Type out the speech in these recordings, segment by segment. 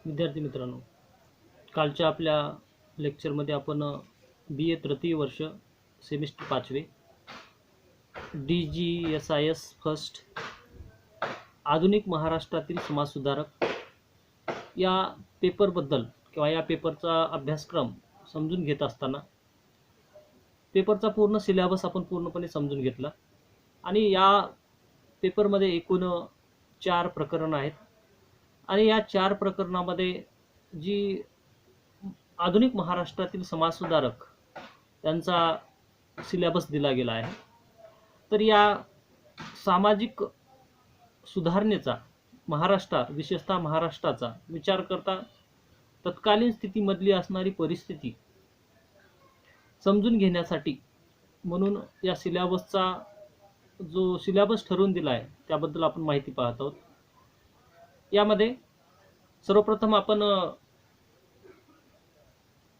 विद्यार्थी मित्रांनो, कालच्या आपल्या लेक्चरमध्ये आपण बी ए तृतीय वर्ष सेमिस्टर 5वे DGSIS फर्स्ट आधुनिक महाराष्ट्रातील समाजसुधारक या पेपरबद्दल किंवा या पेपरचा अभ्यासक्रम समजून घेत असताना पेपरचा पूर्ण सिलेबस आपण पूर्णपणे समजून घेतला आणि या पेपरमध्ये एकूण 4 प्रकरण आहेत आणि या 4 प्रकरणामध्ये जी आधुनिक महाराष्ट्रातील समाजसुधारक त्यांचा सिलेबस दिला गेला आहे. तर या सामाजिक सुधारणेचा विशेषतः महाराष्ट्राचा विचार करता तत्कालीन स्थितीमधली असणारी परिस्थिती समजून घेण्यासाठी म्हणून या सिलेबसचा जो सिलेबस ठरवून दिला आहे त्याबद्दल आपण माहिती पाहत आहोत. यामध्ये सर्वप्रथम आपण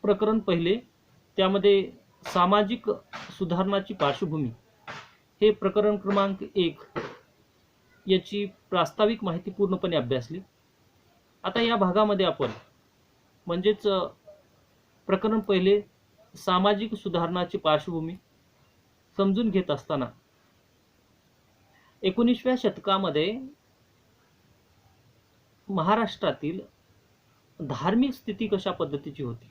प्रकरण पहिले, त्यामध्ये सामाजिक सुधारणाची पार्श्वभूमी हे प्रकरण क्रमांक 1 याची प्रास्ताविक माहिती पूर्णपणे अभ्यासली. आता या भागामध्ये आपण म्हणजेच प्रकरण पहिले सामाजिक सुधारणाची पार्श्वभूमी समजून घेत असताना 19व्या शतकामध्ये महाराष्ट्रातील धार्मिक स्थिती कशा पद्धतीची होती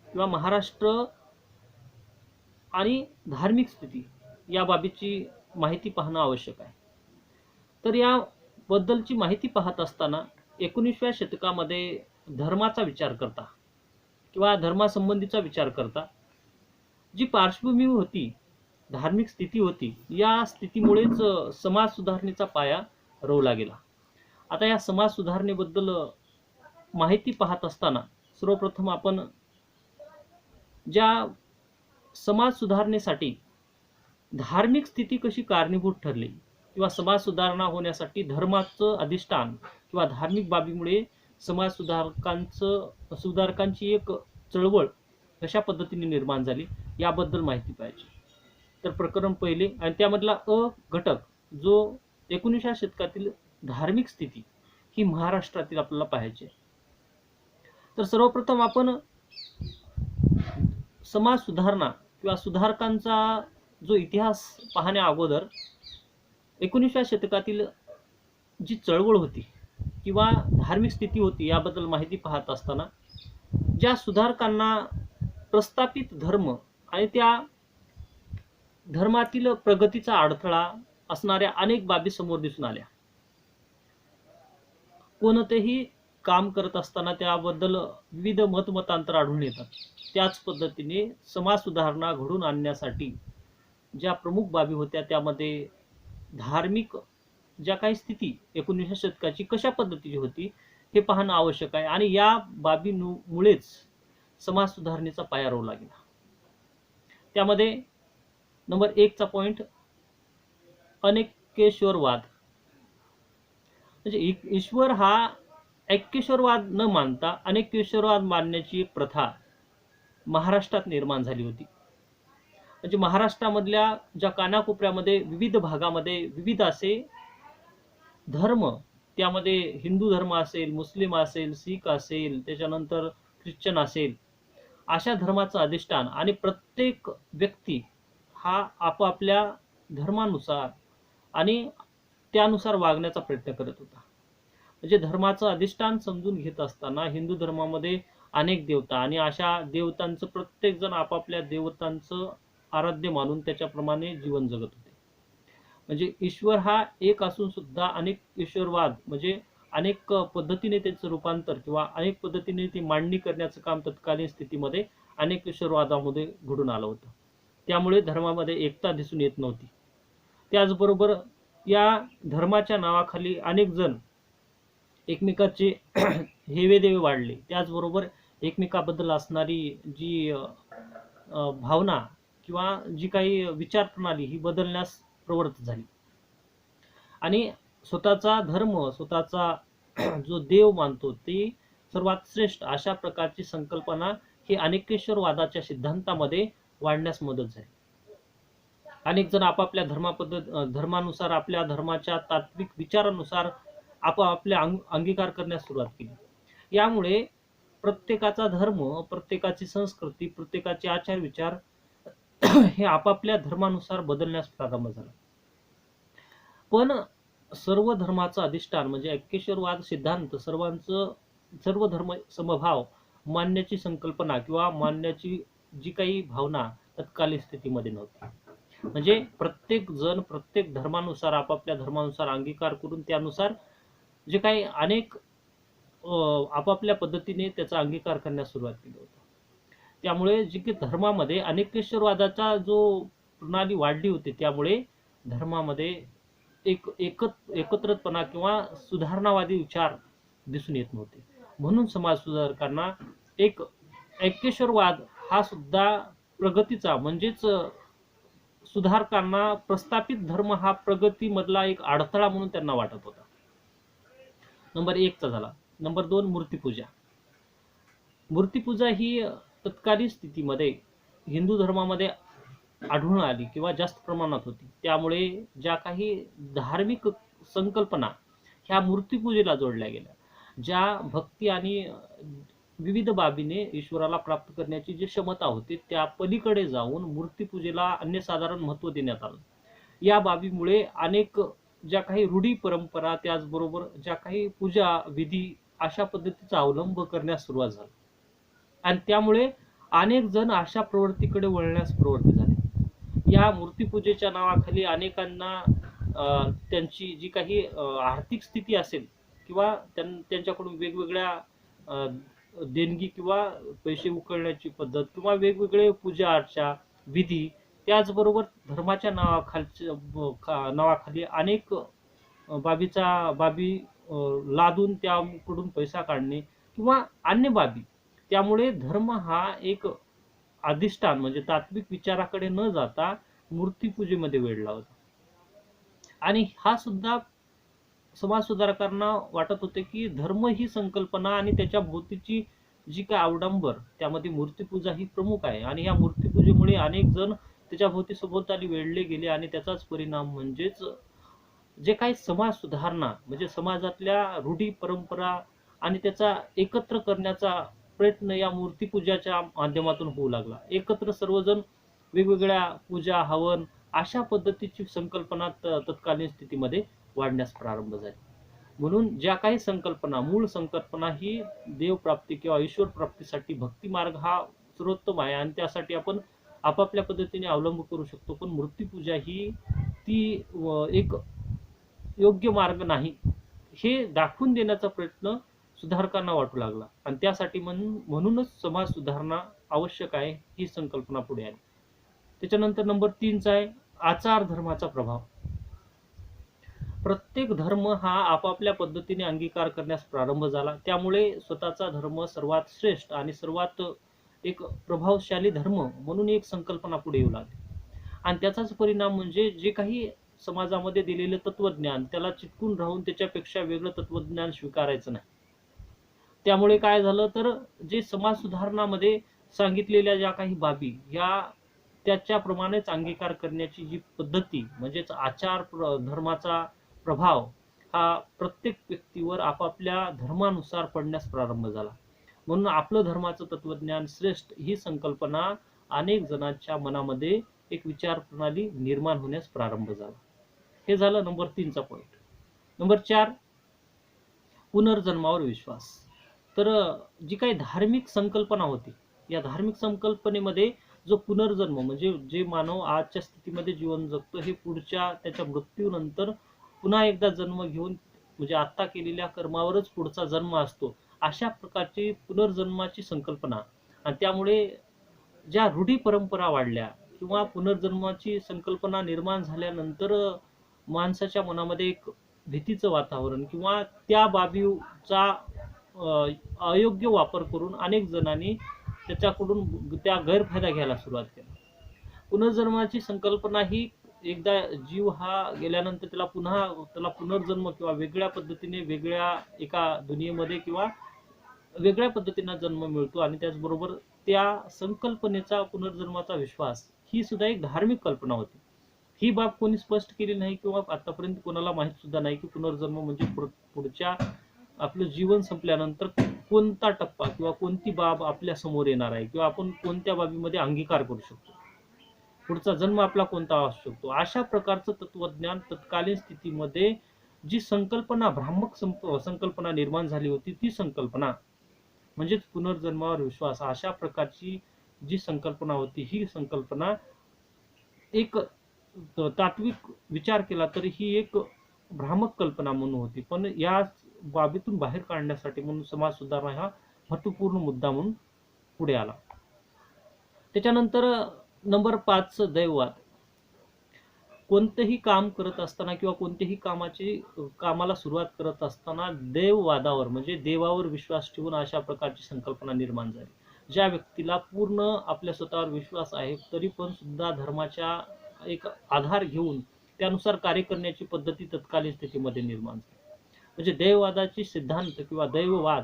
किंवा महाराष्ट्र आणि धार्मिक स्थिती या बाबीची माहिती पाहणं आवश्यक आहे. तर याबद्दलची माहिती पाहत असताना 19व्या शतकामध्ये धर्माचा विचार करता किंवा धर्मासंबंधीचा विचार करता जी पार्श्वभूमी होती, धार्मिक स्थिती होती, या स्थितीमुळेच समाज सुधारणेचा पाया रोवला गेला. आता या समाज सुधारणेबद्दल माहिती पाहत असताना सर्वप्रथम आपण ज्या समाज सुधारणेसाठी धार्मिक स्थिती कशी कारणीभूत ठरली किंवा समाज सुधारणा होण्यासाठी धर्माचं अधिष्ठान किंवा धार्मिक बाबीमुळे समाज सुधारकांची एक चळवळ कशा पद्धतीने निर्माण झाली याबद्दल माहिती पाहिजे. तर प्रकरण पहिले आणि त्यामधला घटक जो 19व्या शतकातील धार्मिक स्थिती ही महाराष्ट्रातील आपल्याला पाहायची. तर सर्वप्रथम आपण समाज सुधारणा किंवा सुधारकांचा जो इतिहास पाहण्या अगोदर 19व्या शतकातील जी चळवळ होती किंवा धार्मिक स्थिती होती याबद्दल माहिती पाहत असताना ज्या सुधारकांना प्रस्थापित धर्म आणि त्या धर्मातील प्रगतीचा अडथळा असणाऱ्या अनेक बाबी समोर दिसून आल्या. कोणतेही काम करत असताना त्याबद्दल विविध मतमतांतर आढळून येतात. त्याच पद्धतीने समाज सुधारणा घडून आणण्यासाठी ज्या प्रमुख बाबी होत्या त्यामध्ये धार्मिक ज्या काही स्थिती 19व्या शतकाची कशा पद्धतीची होती हे पाहणं आवश्यक आहे आणि या बाबीमुळेच समाज सुधारणेचा पाया रोवला गेला. त्यामध्ये नंबर 1 चा पॉइंट अनेकेश्वरवाद. म्हणजे ईश्वर हा ऐक्येश्वरवाद न मानता अनेकेश्वरवाद मानण्याची एक प्रथा महाराष्ट्रात निर्माण झाली होती. म्हणजे महाराष्ट्रामधल्या ज्या कानाकोपऱ्यामध्ये विविध भागामध्ये विविध असे धर्म, त्यामध्ये हिंदू धर्म असेल, मुस्लिम असेल, शीख असेल, त्याच्यानंतर ख्रिश्चन असेल, अशा धर्माचं अधिष्ठान आणि प्रत्येक व्यक्ती हा आपापल्या धर्मानुसार आणि त्यानुसार वागण्याचा प्रयत्न करत होता. म्हणजे धर्माचं अधिष्ठान समजून घेत असताना हिंदू धर्मामध्ये अनेक देवता आणि अशा देवतांचं प्रत्येक जण आपापल्या देवतांचं आराध्य मानून त्याच्याप्रमाणे जीवन जगत होते. म्हणजे ईश्वर हा एक असून सुद्धा अनेक ईश्वरवाद म्हणजे अनेक पद्धतीने त्याचं रूपांतर किंवा अनेक पद्धतीने ती मांडणी करण्याचं काम तत्कालीन स्थितीमध्ये अनेक ईश्वरवादामध्ये घडून आलं होतं. त्यामुळे धर्मामध्ये एकता दिसून येत नव्हती. त्याचबरोबर या धर्माच्या नावाखाली अनेक जण एकमेकाचे हेवेदेवे वाढले. त्याचबरोबर एकमेकाबद्दल असणारी जी भावना किंवा जी काही विचार प्रणाली ही बदलण्यास प्रवृत्त झाली आणि स्वतःचा धर्म, स्वतःचा जो देव मानतो ते सर्वात श्रेष्ठ अशा प्रकारची संकल्पना ही अनेकेश्वरवादाच्या सिद्धांतामध्ये वाढण्यास मदत झाली. अनेक जण आपापल्या धर्मानुसार आपल्या धर्माच्या तात्विक विचारानुसार आपापल्या अंगीकार करण्यास सुरुवात केली. यामुळे प्रत्येकाचा धर्म, प्रत्येकाची संस्कृती, प्रत्येकाचे आचार विचार हे आपापल्या धर्मानुसार बदलण्यास प्रारंभ झाला. पण सर्व धर्माचं अधिष्ठान म्हणजे ऐक्येश्वरवाद सिद्धांत सर्व धर्म समभाव मानण्याची संकल्पना किंवा मानण्याची जी काही भावना तत्कालीन स्थितीमध्ये नव्हती. म्हणजे प्रत्येक जण प्रत्येक धर्मानुसार आपापल्या धर्मानुसार अंगीकार करून त्यानुसार जे काही अनेक आपापल्या पद्धतीने त्याचा अंगीकार करण्यास सुरुवात केली होती. त्यामुळे जे की धर्मामध्ये अनेकेश्वरवादाचा जो प्रणाली वाढली होती, त्यामुळे धर्मामध्ये एकत्रितपणा किंवा सुधारणावादी विचार दिसून येत नव्हते. म्हणून समाज सुधारकांना एक ऐक्येश्वरवाद हा सुद्धा प्रगतीचा म्हणजेच सुधारकांना प्रस्थापित धर्म हा प्रगतीमधला एक अडथळा म्हणून त्यांना वाटत होता. नंबर 1 चा झाला. नंबर 2 मूर्तीपूजा. मूर्तीपूजा ही तत्कालीन स्थितीमध्ये हिंदू धर्मामध्ये आढळून आली किंवा जास्त प्रमाणात होती. त्यामुळे ज्या काही धार्मिक संकल्पना ह्या मूर्तीपूजेला जोडल्या गेल्या. ज्या भक्ती आणि विविध बाबीने ईश्वराला प्राप्त करण्याची जी क्षमता होती त्या पलीकडे जाऊन मूर्तीपूजेला अन्यसाधारण महत्त्व देण्यात आलं. या बाबीमुळे अनेक ज्या काही रूढी परंपरा त्याचबरोबर ज्या काही पूजा विधी अशा पद्धतीचा अवलंब करण्यास सुरुवात झाली आणि त्यामुळे अनेक जण अशा प्रवृत्तीकडे वळण्यास प्रवृत्त झाले. या मूर्तीपूजेच्या नावाखाली अनेकांना त्यांची जी काही आर्थिक स्थिती असेल किंवा त्यांच्याकडून वेगवेगळ्या देणगी किंवा पैसे उकळण्याची पद्धत किंवा वेगवेगळे पूजा अर्चा विधी त्याचबरोबर धर्माच्या नावाखाली अनेक बाबी लादून त्याकडून पैसा काढणे किंवा अन्य बाबी. त्यामुळे धर्म हा एक अधिष्ठान म्हणजे तात्विक विचाराकडे न जाता मूर्तीपूजेमध्ये वेढला होता. आणि हा सुद्धा समाज सुधारकांना वाटत होते की धर्म ही संकल्पना आणि त्याच्या भोवतीची जी काय अवडंबर त्यामध्ये मूर्तीपूजा ही प्रमुख आहे आणि या मूर्तीपूजेमुळे अनेक जण त्याच्या भोवती सभोवताली वेढले गेले आणि त्याचाच परिणाम म्हणजेच जे काही समाज सुधारणा म्हणजे समाजातल्या रूढी परंपरा आणि त्याचा एकत्र करण्याचा प्रयत्न या मूर्तीपूजाच्या माध्यमातून होऊ लागला. एकत्र सर्वजण वेगवेगळ्या पूजा हवन अशा पद्धतीची संकल्पना तत्कालीन स्थितीमध्ये वाढण्यास प्रारंभ झाली. म्हणून ज्या काही संकल्पना मूळ संकल्पना ही देवप्राप्ती किंवा ईश्वर प्राप्तीसाठी भक्ती मार्ग हा सर्वोत्तम आहे आणि त्यासाठी आपण आपापल्या पद्धतीने अवलंब करू शकतो. पण मूर्तीपूजा ही ती एक योग्य मार्ग नाही हे दाखवून देण्याचा प्रयत्न सुधारकांना वाटू लागला आणि त्यासाठी म्हणूनच समाज सुधारणा आवश्यक आहे ही संकल्पना पुढे आली. त्याच्यानंतर नंबर 3 चा आहे आचार धर्माचा प्रभाव. प्रत्येक धर्म हा आपापल्या पद्धतीने अंगीकार करण्यास प्रारंभ झाला. त्यामुळे स्वतःचा धर्म सर्वात श्रेष्ठ आणि सर्वात एक प्रभावशाली धर्म म्हणून एक संकल्पना पुढे येऊ लागली आणि त्याचाच परिणाम म्हणजे जे काही समाजामध्ये दिलेले तत्वज्ञान त्याला चिटकून राहून त्याच्यापेक्षा वेगळं तत्वज्ञान स्वीकारायचं नाही. त्यामुळे काय झालं तर जे समाज सुधारणामध्ये सांगितलेल्या ज्या काही बाबी या त्याच्याप्रमाणेच अंगीकार करण्याची जी पद्धती म्हणजेच आचार धर्माचा प्रभाव हा प्रत्येक व्यक्तीवर आपापल्या धर्मानुसार पडण्यास प्रारंभ झाला. म्हणून आपलं धर्माचं तत्वज्ञान श्रेष्ठ ही संकल्पना अनेक जणांच्या मनामध्ये एक विचार प्रणाली निर्माण होण्यास प्रारंभ झाला. हे झालं नंबर 3 चा पॉइंट. नंबर 4 पुनर्जन्मावर विश्वास. तर जी काही धार्मिक संकल्पना होती या धार्मिक संकल्पनेमध्ये जो पुनर्जन्म म्हणजे जे मानव आजच्या स्थितीमध्ये जीवन जगतो हे पुढच्या त्याच्या मृत्यूनंतर पुन्हा एकदा जन्म घेऊन म्हणजे आता केलेल्या कर्मावरच पुढचा जन्म असतो अशा प्रकारची पुनर्जन्माची संकल्पना आणि त्यामुळे ज्या रूढी परंपरा वाढल्या किंवा पुनर्जन्माची संकल्पना निर्माण झाल्यानंतर माणसाच्या मनामध्ये एक भीतीचं वातावरण किंवा त्या बाबीचा अयोग्य वापर करून अनेक जणांनी त्याच्याकडून त्या गैरफायदा घ्यायला सुरुवात केली. पुनर्जन्माची संकल्पना ही एकदा जीव हा गेल्यानंतर त्याला पुनर्जन्म किंवा वेगळ्या पद्धतीने वेगळ्या एका दुनियेमध्ये किंवा वेगळ्या पद्धतीने जन्म मिळतो आणि त्याचबरोबर त्या संकल्पनेचा पुनर्जन्माचा विश्वास ही सुद्धा एक धार्मिक कल्पना होती. ही बाब कोणी स्पष्ट केली नाही किंवा आतापर्यंत कोणाला माहित सुद्धा नाही की पुनर्जन्म म्हणजे पुढच्या आपलं जीवन संपल्यानंतर कोणता टप्पा किंवा कोणती बाब आपल्या समोर येणार आहे किंवा आपण कोणत्या बाबीमध्ये अंगीकार करू शकतो, पुढचा जन्म आपला कोणता असू शकतो, अशा प्रकारचं तत्वज्ञान तत्कालीन स्थितीमध्ये जी संकल्पना भ्रामक संकल्पना निर्माण झाली होती, ती संकल्पना म्हणजेच पुनर्जन्मावर विश्वास, अशा प्रकारची जी संकल्पना होती, ही संकल्पना एक तात्विक विचार केला तर ही एक भ्रामक कल्पना म्हणून होती. पण या बाबीतून बाहेर काढण्यासाठी म्हणून समाज सुधारणा हा महत्वपूर्ण मुद्दा म्हणून पुढे आला. त्याच्यानंतर नंबर 5 दैववाद. कोणतेही काम करत असताना किंवा कोणतेही कामाला सुरुवात करत असताना देववादावर म्हणजे देवावर विश्वास ठेवून अशा प्रकारची संकल्पना निर्माण झाली. ज्या व्यक्तीला पूर्ण आपल्या स्वतःवर विश्वास आहे तरी पण सुद्धा धर्माच्या एक आधार घेऊन त्यानुसार कार्य करण्याची पद्धती तत्कालीन स्थितीमध्ये निर्माण झाली. म्हणजे देववादाची सिद्धांत किंवा दैववाद,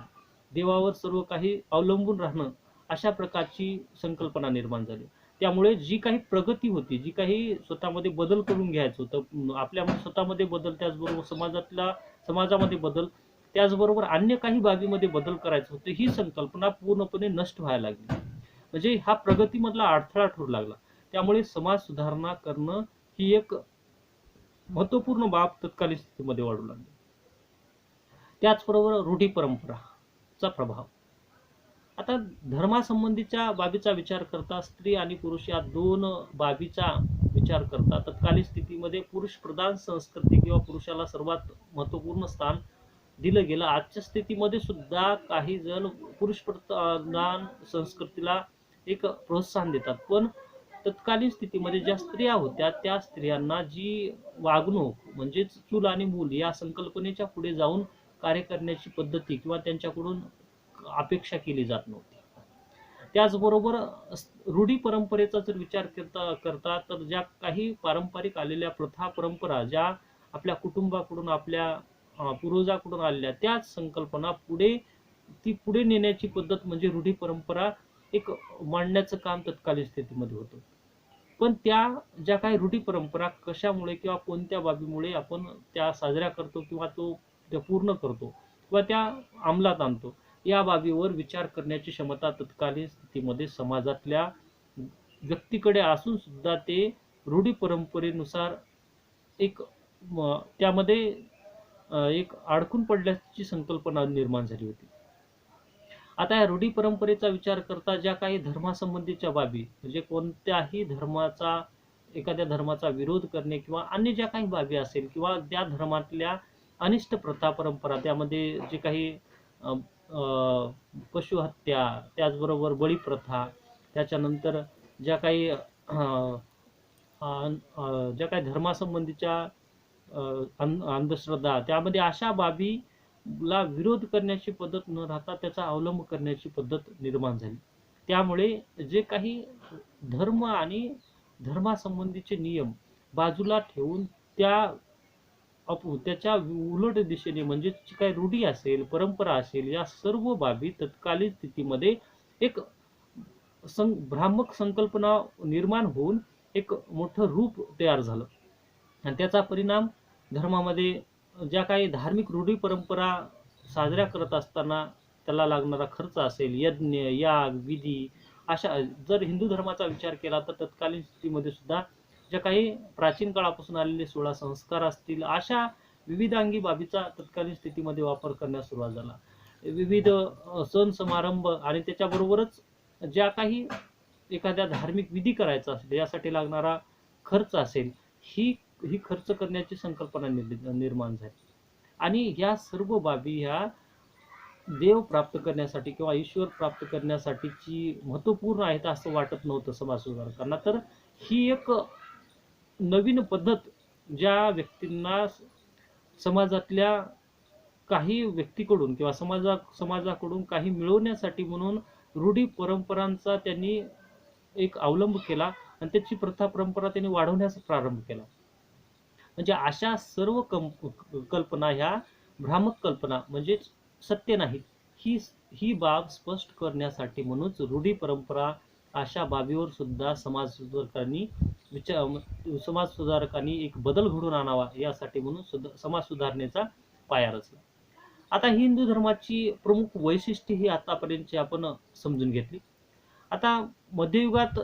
देवावर सर्व काही अवलंबून राहणं, अशा प्रकारची संकल्पना निर्माण झाली. त्यामुळे जी काही प्रगती होती, जी काही स्वतःमध्ये बदल करून घ्यायचं होतं, आपल्या स्वतःमध्ये बदल, त्याचबरोबर समाजामध्ये बदल, त्याचबरोबर अन्य काही बाबीमध्ये बदल करायचं होतं, ही संकल्पना पूर्णपणे नष्ट व्हायला लागली. म्हणजे हा प्रगतीमधला अडथळा ठरू लागला. त्यामुळे समाज सुधारणा करणं ही एक महत्वपूर्ण बाब तत्कालीन स्थितीमध्ये वाढू लागली. त्याचबरोबर रूढी परंपराचा प्रभाव. आता धर्मासंबंधीच्या बाबीचा विचार करता स्त्री आणि पुरुष या दोन बाबीचा विचार करता तत्कालीन स्थितीमध्ये पुरुष प्रधान संस्कृती किंवा पुरुषाला सर्वात महत्वपूर्ण स्थान दिलं गेलं. आजच्या स्थितीमध्ये सुद्धा काही जण पुरुष प्रधान संस्कृतीला एक प्रोत्साहन देतात, पण तत्कालीन स्थितीमध्ये ज्या स्त्रिया होत्या त्या स्त्रियांना जी वागणूक म्हणजेच चूल आणि मूल या संकल्पनेच्या पुढे जाऊन कार्य करण्याची पद्धती किंवा त्यांच्याकडून अपेक्षा केली जात नव्हती. त्याचबरोबर रूढी परंपरेचा जर विचार करता तर ज्या काही पारंपरिक आलेल्या प्रथा परंपरा ज्या आपल्या कुटुंबाकडून आपल्या पूर्वजाकडून आलेल्या, त्याच संकल्पना पुढे नेण्याची पद्धत म्हणजे रूढी परंपरा एक मांडण्याचं काम तत्कालीन स्थितीमध्ये होतं. पण त्या ज्या काही रूढी परंपरा कशामुळे किंवा कोणत्या बाबीमुळे आपण त्या साजऱ्या करतो किंवा त्या पूर्ण करतो किंवा त्या अंमलात आणतो, या बाबीवर विचार करण्याची क्षमता तत्कालीन स्थितीमध्ये समाजातल्या व्यक्तीकडे असून सुद्धा ते रूढी परंपरेनुसार त्यामध्ये एक अडकून पडल्याची संकल्पना निर्माण झाली होती. आता या रूढी परंपरेचा विचार करता ज्या काही धर्मासंबंधीच्या बाबी म्हणजे कोणत्याही एखाद्या धर्माचा विरोध करणे किंवा अन्य ज्या काही बाबी असेल किंवा त्या धर्मातल्या अनिष्ट प्रथा परंपरा, त्यामध्ये जे काही पशुहत्या, त्याचबरोबर बळीप्रथा, त्याच्यानंतर ज्या काही धर्मासंबंधीच्या अंधश्रद्धा, त्यामध्ये अशा बाबीला विरोध करण्याची पद्धत न राहता त्याचा अवलंब करण्याची पद्धत निर्माण झाली. त्यामुळे जे काही धर्म आणि धर्मासंबंधीचे नियम बाजूला ठेवून त्याच्या उलट दिशेने म्हणजे जी काही रूढी असेल, परंपरा असेल, या सर्व बाबी तत्कालीन स्थितीमध्ये एक भ्रामक संकल्पना निर्माण होऊन एक मोठं रूप तयार झालं. आणि त्याचा परिणाम धर्मामध्ये ज्या काही धार्मिक रूढी परंपरा साजऱ्या करत असताना त्याला लागणारा खर्च असेल, यज्ञ, याग, विधी, अशा जर हिंदू धर्माचा विचार केला तर तत्कालीन स्थितीमध्ये सुद्धा ज्या काही प्राचीन काळापासून आलेले 16 संस्कार असतील, अशा विविधांगी बाबीचा तत्कालीन स्थितीमध्ये वापर करण्यास सुरुवात झाला. विविध सण समारंभ आणि त्याच्याबरोबरच ज्या काही एखाद्या धार्मिक विधी करायचा असेल, यासाठी लागणारा खर्च असेल, ही खर्च करण्याची संकल्पना निर्माण झाली. आणि या सर्व बाबी ह्या देव प्राप्त करण्यासाठी किंवा ईश्वर प्राप्त करण्यासाठीची महत्वपूर्ण आहेत असं वाटत नव्हतं समाज सुधारकांना. तर ही एक नवीन पद्धत ज्या व्यक्तींना समाजातल्या काही व्यक्तीकडून किंवा समाजाकडून काही मिळवण्यासाठी म्हणून रूढी परंपरांचा त्यांनी एक अवलंब केला आणि त्याची प्रथा परंपरा त्यांनी वाढवण्याचा प्रारंभ केला. म्हणजे अशा सर्व कल्पना ह्या भ्रामक कल्पना म्हणजे सत्य नाहीत, ही बाब स्पष्ट करण्यासाठी म्हणूनच रूढी परंपरा अशा बाबीवर सुद्धा समाज सुधारकांनी एक बदल घडवून आणावा यासाठी म्हणून समाज सुधारणेचा पाया रचला. आता हिंदू धर्माची प्रमुख वैशिष्ट्ये ही आतापर्यंतची आपण समजून घेतली. आता मध्ययुगात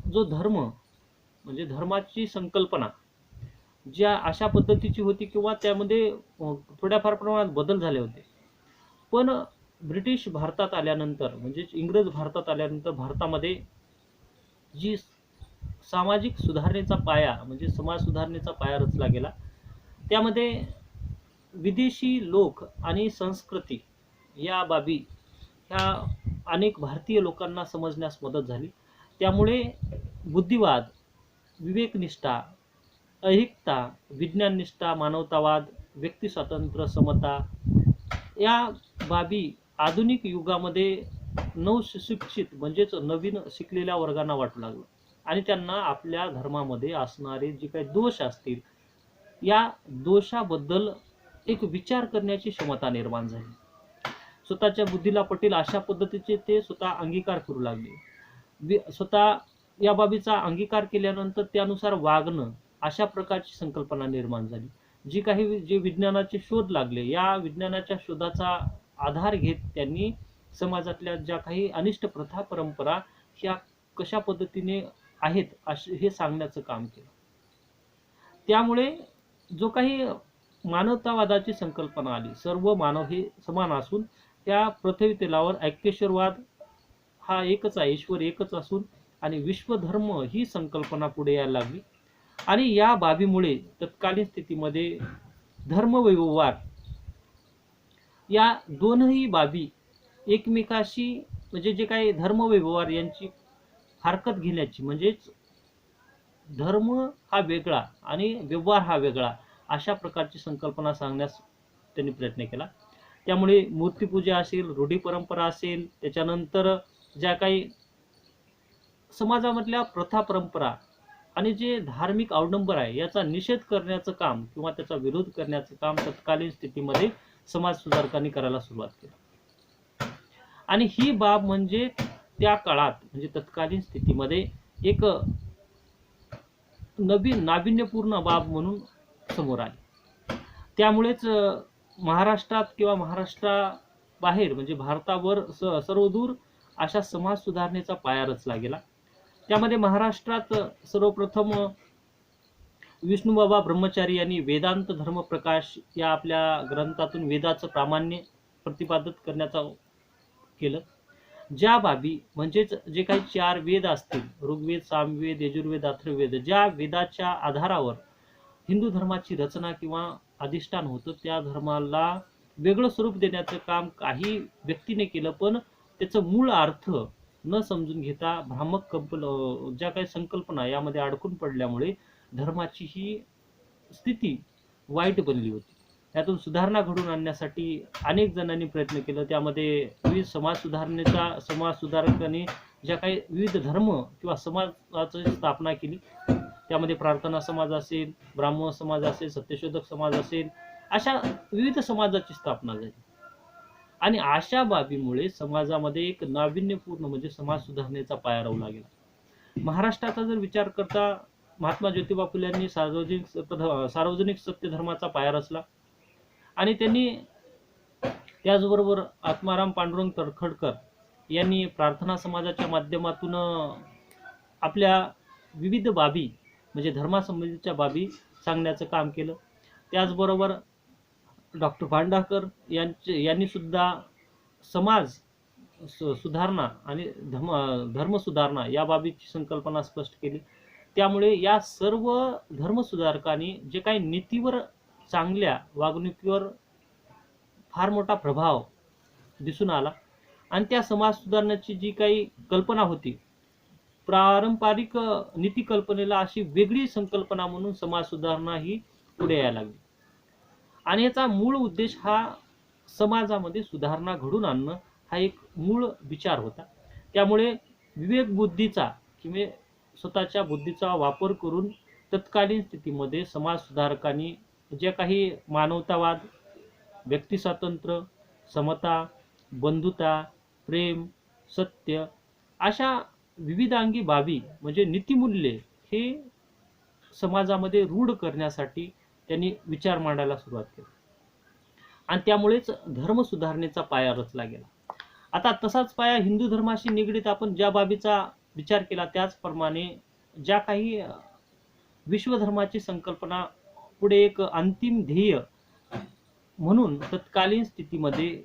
जो धर्म म्हणजे धर्माची संकल्पना ज्या अशा पद्धतीची होती किंवा त्यामध्ये थोड्याफार प्रमाणात बदल झाले होते. पण ब्रिटिश भारतात आल्यानंतर म्हणजे इंग्रज भारतात आल्यानंतर भारतामध्ये जी सामाजिक सुधारणेचा पाया म्हणजे समाज सुधारणेचा पाया रचला गेला, त्यामध्ये विदेशी लोक आणि संस्कृती या बाबी ह्या अनेक भारतीय लोकांना समजण्यास मदत झाली. त्यामुळे बुद्धिवाद, विवेकनिष्ठा, अहिंसा, विज्ञाननिष्ठा, मानवतावाद, व्यक्तिस्वातंत्र्य, समता या बाबी आधुनिक युगामध्ये नवशिक्षित म्हणजेच नवीन शिकलेल्या वर्गांना वाटू लागलं आणि त्यांना आपल्या धर्मामध्ये असणारे जे काही दोष असतील या दोषाबद्दल एक विचार करण्याची क्षमता निर्माण झाली. स्वतःच्या बुद्धीला पटेल अशा पद्धतीचे ते स्वतः अंगीकार करू लागले. स्वतः या बाबीचा अंगीकार केल्यानंतर त्यानुसार वागणं अशा प्रकारची संकल्पना निर्माण झाली. जे विज्ञानाचे शोध लागले, या विज्ञानाच्या शोधाचा आधार घेत त्यांनी समाजातल्या ज्या काही अनिष्ट प्रथा परंपरा ह्या कशा पद्धतीने आहेत हे सांगण्याचं काम केलं. त्यामुळे जो काही मानवतावादाची संकल्पना आली, सर्व मानव हे समान असून त्या पृथ्वी तलावर ऐक्येश्वरवाद हा एकच आहे, ईश्वर एकच असून आणि विश्वधर्म ही संकल्पना पुढे यायला लागली. आणि या बाबीमुळे तत्कालीन स्थितीमध्ये धर्मव्यवहार या दोनही बाबी एकमेकाशी म्हणजे जे काही धर्मव्यवहार यांची हरकत घेण्याची म्हणजेच धर्म हा वेगळा आणि व्यवहार हा वेगळा अशा प्रकारची संकल्पना सांगण्यास त्यांनी प्रयत्न केला. त्यामुळे मूर्तीपूजा असेल, रूढी परंपरा असेल, त्याच्यानंतर ज्या काही समाजामधल्या प्रथा परंपरा आणि जे धार्मिक अवडंबर आहे याचा निषेध करण्याचं काम किंवा त्याचा विरोध करण्याचं काम तत्कालीन स्थितीमध्ये समाज सुधारकांनी करायला सुरुवात केली. आणि ही बाब म्हणजे त्या काळात म्हणजे तत्कालीन स्थितीमध्ये एक नवीन नाविन्यपूर्ण बाब म्हणून समोर आली. त्यामुळेच महाराष्ट्रात किंवा महाराष्ट्राबाहेर म्हणजे भारतावर सर्वदूर अशा समाज सुधारणेचा पाया रचला गेला. त्यामध्ये महाराष्ट्रात सर्वप्रथम विष्णुबाबा ब्रह्मचारी यांनी वेदांत धर्मप्रकाश या आपल्या ग्रंथातून वेदाचं प्रामाण्य प्रतिपादित करण्याचा केलं. ज्या बाबी म्हणजेच जे काही 4 वेद असतील, ऋग्वेद, सामवेद, यजुर्वेद, अथर्ववेद, ज्या वेदाच्या आधारावर हिंदू धर्माची रचना किंवा अधिष्ठान होतं, त्या धर्माला वेगळं स्वरूप देण्याचं काम काही व्यक्तीने केलं. पण त्याचं मूळ अर्थ न समजून घेता भ्रामक ज्या काही संकल्पना यामध्ये अडकून पडल्यामुळे धर्माची ही स्थिती वाईट बनली होती. त्यातून सुधारणा घडवून आणण्यासाठी अनेक जणांनी प्रयत्न केला. त्यामध्ये विविध समाज सुधारकांनी ज्या काही विविध धर्म किंवा समाजाची स्थापना केली. त्यामध्ये प्रार्थना समाज असेल, ब्राह्मण समाज असेल, सत्यशोधक समाज असेल, अशा विविध समाजाची स्थापना झाली. आणि अशा बाबीमुळे समाजामध्ये एक नाविन्यपूर्ण म्हणजे समाज सुधारणेचा पाया रोवला गेला. महाराष्ट्राचा जर विचार करता महात्मा ज्योतिबा फुले यांनी सार्वजनिक सत्य धर्माचा पाया रचला आणि त्यांनी त्याचबरोबर आत्माराम पांडुरंग तळखडकर यांनी प्रार्थना समाजाच्या माध्यमातून आपल्या विविध बाबी म्हणजे धर्मासंबंधीच्या बाबी सांगण्याचं काम केलं. त्याचबरोबर डॉक्टर भांडारकर यांनी सुद्धा समाज सुधारणा आणि धर्म सुधारणा या बाबीची संकल्पना स्पष्ट केली. त्यामुळे या सर्व धर्मसुधारकांनी जे काही नीतीवर चांगल्या वागणुकीवर फार मोठा प्रभाव दिसून आला आणि त्या समाज सुधारण्याची जी काही कल्पना होती पारंपरिक नीती कल्पनेला अशी वेगळी संकल्पना म्हणून समाज सुधारणा ही पुढे यायला लागली. आणि याचा मूळ उद्देश हा समाजामध्ये सुधारणा घडून आणणं हा एक मूळ विचार होता. त्यामुळे विवेक बुद्धीचा किंवा स्वतःच्या बुद्धीचा वापर करून तत्कालीन स्थितीमध्ये समाज सुधारकांनी जे काही मानवतावाद, व्यक्तिस्वातंत्र्य, समता, बंधुता, प्रेम, सत्य अशा विविधांगी बाबी म्हणजे नीतिमूल्ये हे समाजामध्ये रूढ करण्यासाठी त्यांनी विचार मांडायला सुरुवात केली. आणि त्यामुळेच धर्म सुधारणेचा पाया रचला गेला. आता तसाच पाया हिंदू धर्माशी निगडीत आपण ज्या बाबीचा विचार केला त्याचप्रमाणे ज्या काही विश्वधर्माची संकल्पना पुढे एक अंतिम ध्येय म्हणून तत्कालीन स्थितीमध्ये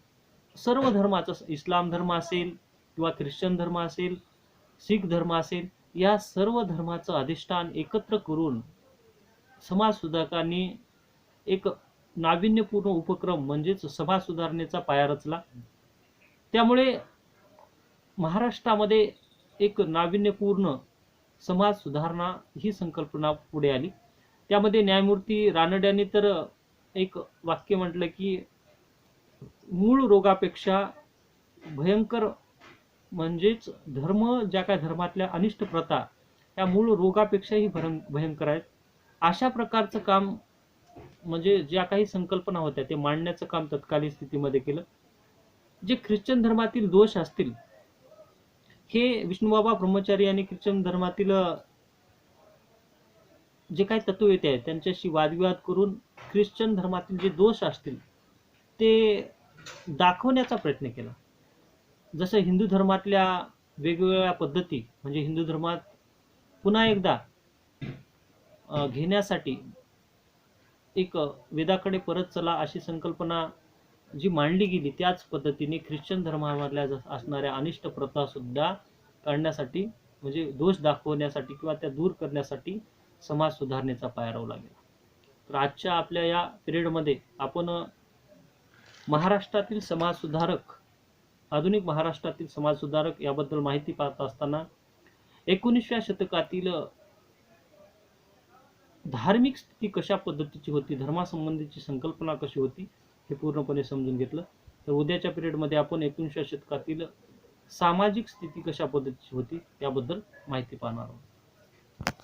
सर्व धर्माचं, इस्लाम धर्म असेल किंवा ख्रिश्चन धर्म असेल, शीख धर्म असेल, या सर्व धर्माचं अधिष्ठान एकत्र करून समाज सुधारकांनी एक नाविन्यपूर्ण उपक्रम म्हणजेच समाज सुधारणेचा पाया रचला. त्यामुळे महाराष्ट्रामध्ये एक नाविन्यपूर्ण समाज सुधारणा ही संकल्पना पुढे आली. त्यामध्ये न्यायमूर्ती रानड्यांनी तर एक वाक्य म्हटलं की मूळ रोगापेक्षा भयंकर म्हणजेच धर्म, ज्या काय धर्मातल्या अनिष्ट प्रथा या मूळ रोगापेक्षाही भयंकर आहेत. अशा प्रकारचं काम म्हणजे ज्या काही संकल्पना होत्या ते मांडण्याचं काम तत्कालीन स्थितीमध्ये केलं. जे ख्रिश्चन धर्मातील दोष असतील हे विष्णुबाबा ब्रह्मचारी यांनी ख्रिश्चन धर्मातील जे काही तत्ववेते आहेत त्यांच्याशी वादविवाद करून ख्रिश्चन धर्मातील जे दोष असतील ते दाखवण्याचा प्रयत्न केला. जसं हिंदू धर्मातल्या वेगवेगळ्या पद्धती म्हणजे हिंदू धर्मात पुन्हा एकदा घेण्यासाठी एक वेदाकडे परत चला अशी संकल्पना जी मांडली गेली त्याच पद्धतीने ख्रिश्चन धर्मामधल्या असणाऱ्या अनिष्ट प्रथा सुद्धा काढण्यासाठी म्हणजे दोष दाखवण्यासाठी किंवा त्या दूर करण्यासाठी समाज सुधारणेचा पाया रोवला गेला. तर आजच्या आपल्या या पिरियडमध्ये आपण महाराष्ट्रातील समाज सुधारक, आधुनिक महाराष्ट्रातील समाज सुधारक याबद्दल माहिती पाहत असताना 19व्या शतकातील धार्मिक स्थिती कशा पद्धतीची होती, धर्मासंबंधीची संकल्पना कशी होती हे पूर्णपणे समजून घेतलं. तर उद्याच्या पिरियडमध्ये आपण 19व्या शतकातील सामाजिक स्थिती कशा पद्धतीची होती याबद्दल माहिती पाहणार आहोत.